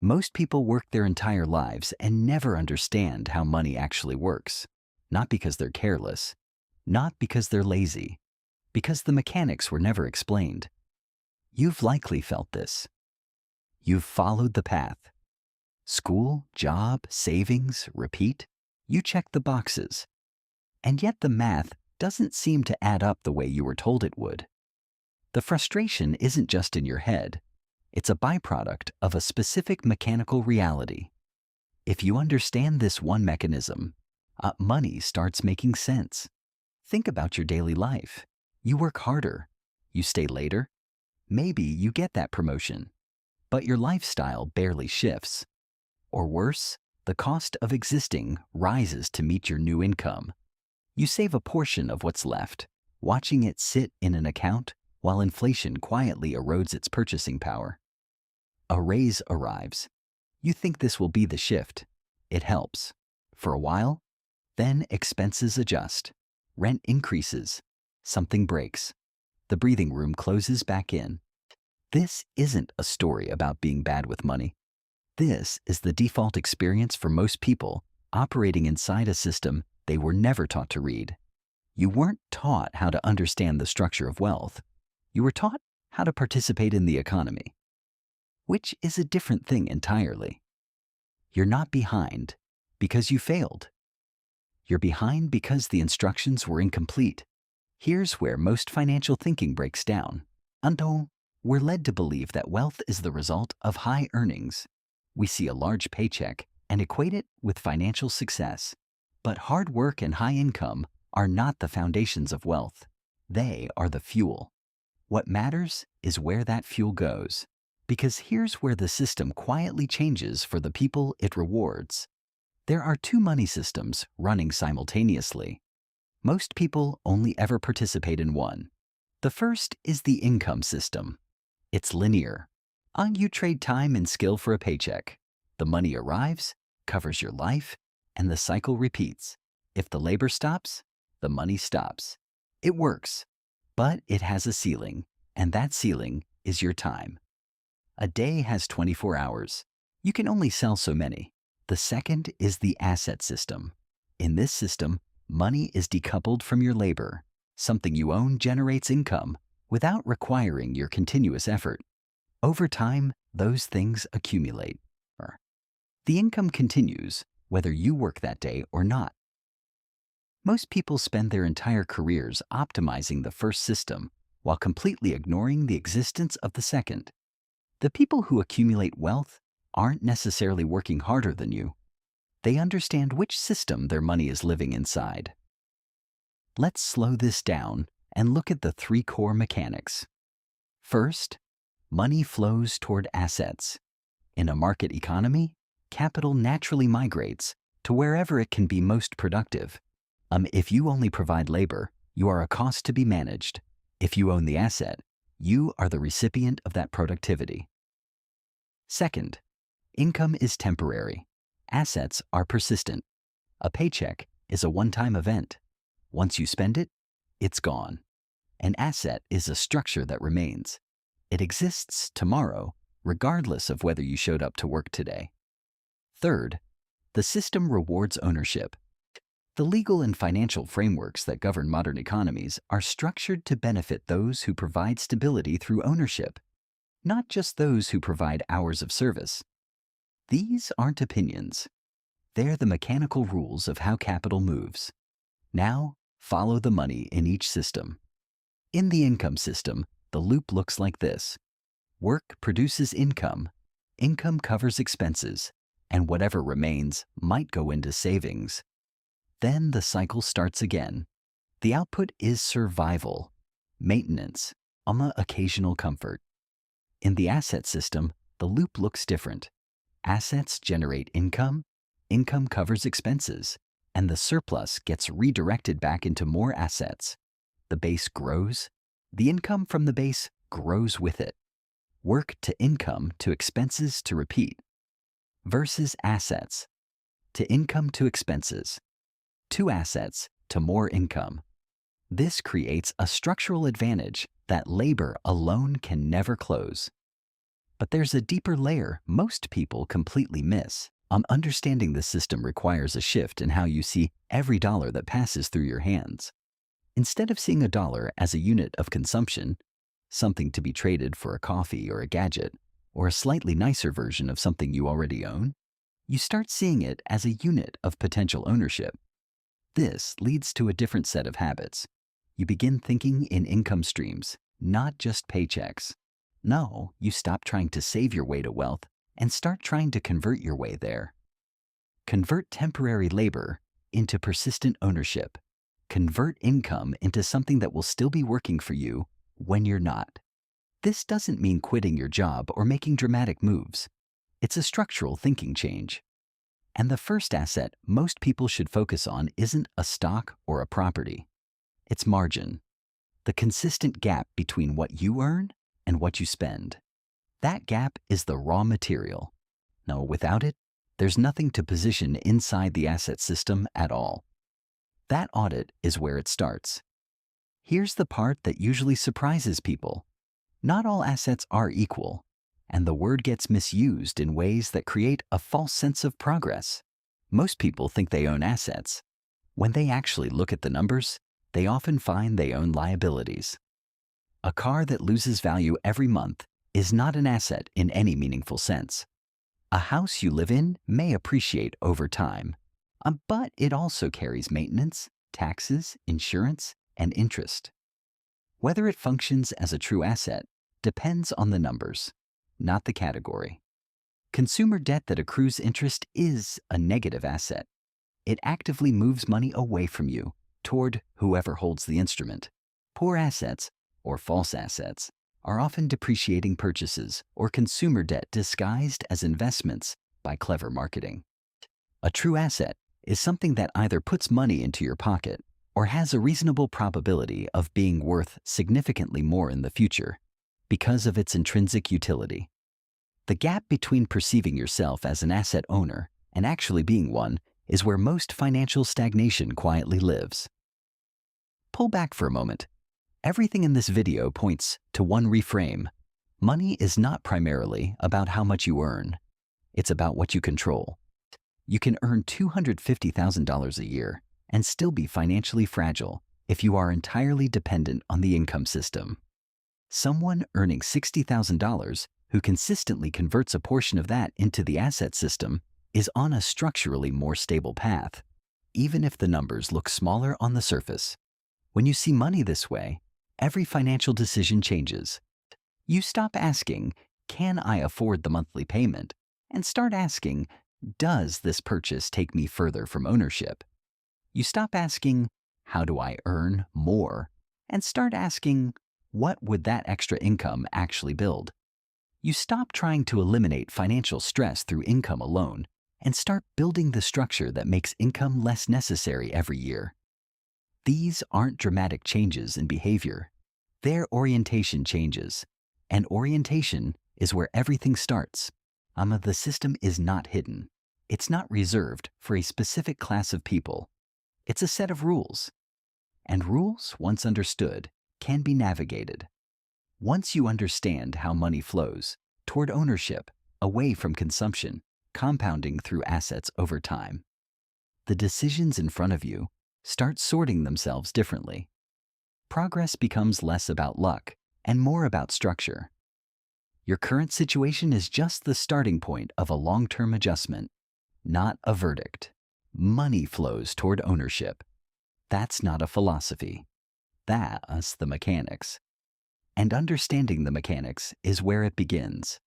Most people work their entire lives and never understand how money actually works. Not because they're careless, not because they're lazy, because the mechanics were never explained. You've likely felt this. You've followed the path. School, job, savings, repeat. You check the boxes. And yet the math doesn't seem to add up the way you were told it would. The frustration isn't just in your head. It's a byproduct of a specific mechanical reality. If you understand this one mechanism, money starts making sense. Think about your daily life. You work harder. You stay later. Maybe you get that promotion, but your lifestyle barely shifts. Or worse, the cost of existing rises to meet your new income. You save a portion of what's left, watching it sit in an account while inflation quietly erodes its purchasing power. A raise arrives. You think this will be the shift. It helps. For a while, then expenses adjust. Rent increases. Something breaks. The breathing room closes back in. This isn't a story about being bad with money. This is the default experience for most people operating inside a system they were never taught to read. You weren't taught how to understand the structure of wealth. You were taught how to participate in the economy, which is a different thing entirely. You're not behind because you failed. You're behind because the instructions were incomplete. Here's where most financial thinking breaks down. Until we're led to believe that wealth is the result of high earnings. We see a large paycheck and equate it with financial success. But hard work and high income are not the foundations of wealth. They are the fuel. What matters is where that fuel goes. Because here's where the system quietly changes for the people it rewards. There are two money systems running simultaneously. Most people only ever participate in one. The first is the income system. It's linear. You trade time and skill for a paycheck. The money arrives, covers your life, and the cycle repeats. If the labor stops, the money stops. It works, but it has a ceiling, and that ceiling is your time. A day has 24 hours. You can only sell so many. The second is the asset system. In this system, money is decoupled from your labor. Something you own generates income without requiring your continuous effort. Over time, those things accumulate. The income continues whether you work that day or not. Most people spend their entire careers optimizing the first system while completely ignoring the existence of the second. The people who accumulate wealth aren't necessarily working harder than you. They understand which system their money is living inside. Let's slow this down and look at the three core mechanics. First, money flows toward assets. In a market economy, capital naturally migrates to wherever it can be most productive. If you only provide labor, you are a cost to be managed. If you own the asset, you are the recipient of that productivity. Second, income is temporary. Assets are persistent. A paycheck is a one-time event. Once you spend it, it's gone. An asset is a structure that remains. It exists tomorrow, regardless of whether you showed up to work today. Third, the system rewards ownership. The legal and financial frameworks that govern modern economies are structured to benefit those who provide stability through ownership, not just those who provide hours of service. These aren't opinions. They're the mechanical rules of how capital moves. Now, follow the money in each system. In the income system, the loop looks like this. Work produces income. Income covers expenses, and whatever remains might go into savings. Then the cycle starts again. The output is survival, maintenance, occasional comfort. In the asset system, the loop looks different. Assets generate income, income covers expenses, and the surplus gets redirected back into more assets. The base grows. The income from the base grows with it. Work to income to expenses to repeat. Versus assets to income to expenses. To assets to more income. This creates a structural advantage that labor alone can never close. But there's a deeper layer most people completely miss. Understanding this system requires a shift in how you see every dollar that passes through your hands. Instead of seeing a dollar as a unit of consumption, something to be traded for a coffee or a gadget, or a slightly nicer version of something you already own, you start seeing it as a unit of potential ownership. This leads to a different set of habits. You begin thinking in income streams, not just paychecks. No, you stop trying to save your way to wealth and start trying to convert your way there. Convert temporary labor into persistent ownership. Convert income into something that will still be working for you when you're not. This doesn't mean quitting your job or making dramatic moves. It's a structural thinking change. And the first asset most people should focus on isn't a stock or a property. It's margin, the consistent gap between what you earn and what you spend. That gap is the raw material. Now, without it, there's nothing to position inside the asset system at all. That audit is where it starts. Here's the part that usually surprises people. Not all assets are equal, and the word gets misused in ways that create a false sense of progress. Most people think they own assets. When they actually look at the numbers, they often find they own liabilities. A car that loses value every month is not an asset in any meaningful sense. A house you live in may appreciate over time, but it also carries maintenance, taxes, insurance, and interest. Whether it functions as a true asset depends on the numbers, not the category. Consumer debt that accrues interest is a negative asset. It actively moves money away from you toward whoever holds the instrument. Poor assets, or false assets, are often depreciating purchases or consumer debt disguised as investments by clever marketing. A true asset is something that either puts money into your pocket or has a reasonable probability of being worth significantly more in the future because of its intrinsic utility. The gap between perceiving yourself as an asset owner and actually being one is where most financial stagnation quietly lives. Pull back for a moment. Everything in this video points to one reframe. Money is not primarily about how much you earn. It's about what you control. You can earn $250,000 a year and still be financially fragile if you are entirely dependent on the income system. Someone earning $60,000 who consistently converts a portion of that into the asset system is on a structurally more stable path, even if the numbers look smaller on the surface. When you see money this way, every financial decision changes. You stop asking, "Can I afford the monthly payment?" and start asking, "Does this purchase take me further from ownership?" You stop asking, "How do I earn more?" and start asking, "What would that extra income actually build?" You stop trying to eliminate financial stress through income alone and start building the structure that makes income less necessary every year. These aren't dramatic changes in behavior. They're orientation changes. And orientation is where everything starts. The system is not hidden. It's not reserved for a specific class of people. It's a set of rules. And rules, once understood, can be navigated. Once you understand how money flows toward ownership, away from consumption, compounding through assets over time, the decisions in front of you start sorting themselves differently. Progress becomes less about luck and more about structure. Your current situation is just the starting point of a long-term adjustment, not a verdict. Money flows toward ownership. That's not a philosophy. That's the mechanics. And understanding the mechanics is where it begins.